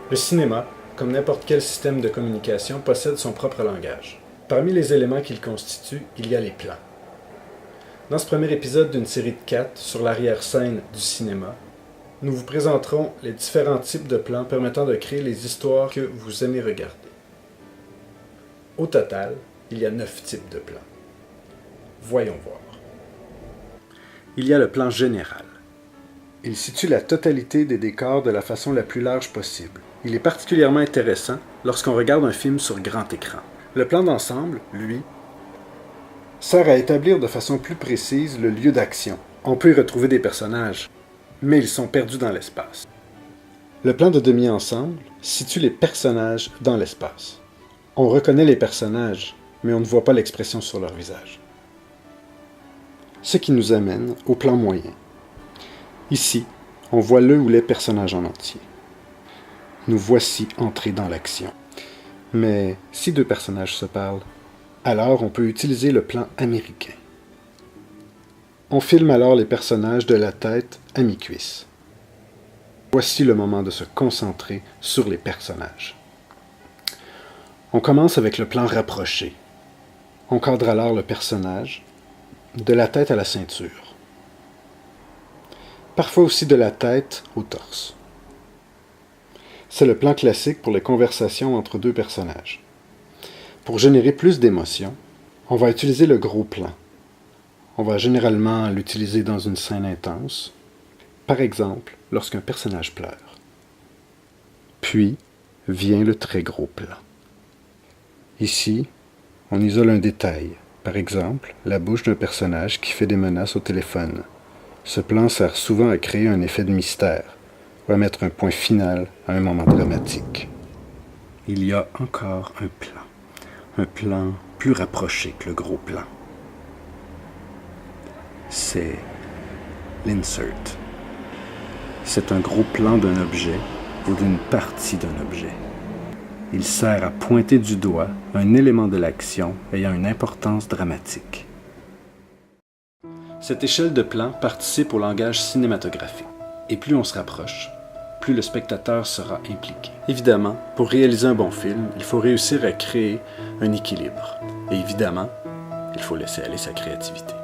Le cinéma, comme n'importe quel système de communication, possède son propre langage. Parmi les éléments qu'il constitue, il y a les plans. Dans ce premier épisode d'une série de 4 sur l'arrière-scène du cinéma, nous vous présenterons les différents types de plans permettant de créer les histoires que vous aimez regarder. Au total, il y a 9 types de plans. Voyons voir. Il y a le plan général. Il situe la totalité des décors de la façon la plus large possible. Il est particulièrement intéressant lorsqu'on regarde un film sur grand écran. Le plan d'ensemble, lui, sert à établir de façon plus précise le lieu d'action. On peut y retrouver des personnages, mais ils sont perdus dans l'espace. Le plan de demi-ensemble situe les personnages dans l'espace. On reconnaît les personnages, mais on ne voit pas l'expression sur leur visage. Ce qui nous amène au plan moyen. Ici, on voit le ou les personnages en entier. Nous voici entrés dans l'action. Mais si deux personnages se parlent, alors on peut utiliser le plan américain. On filme alors les personnages de la tête à mi-cuisse. Voici le moment de se concentrer sur les personnages. On commence avec le plan rapproché. On cadre alors le personnage de la tête à la ceinture. Parfois aussi de la tête au torse. C'est le plan classique pour les conversations entre deux personnages. Pour générer plus d'émotion, on va utiliser le gros plan. On va généralement l'utiliser dans une scène intense, par exemple lorsqu'un personnage pleure. Puis vient le très gros plan. Ici, on isole un détail, par exemple la bouche d'un personnage qui fait des menaces au téléphone. Ce plan sert souvent à créer un effet de mystère ou à mettre un point final à un moment dramatique. Il y a encore un plan plus rapproché que le gros plan. C'est l'insert. C'est un gros plan d'un objet ou d'une partie d'un objet. Il sert à pointer du doigt un élément de l'action ayant une importance dramatique. Cette échelle de plans participe au langage cinématographique. Et plus on se rapproche, plus le spectateur sera impliqué. Évidemment, pour réaliser un bon film, il faut réussir à créer un équilibre. Et évidemment, il faut laisser aller sa créativité.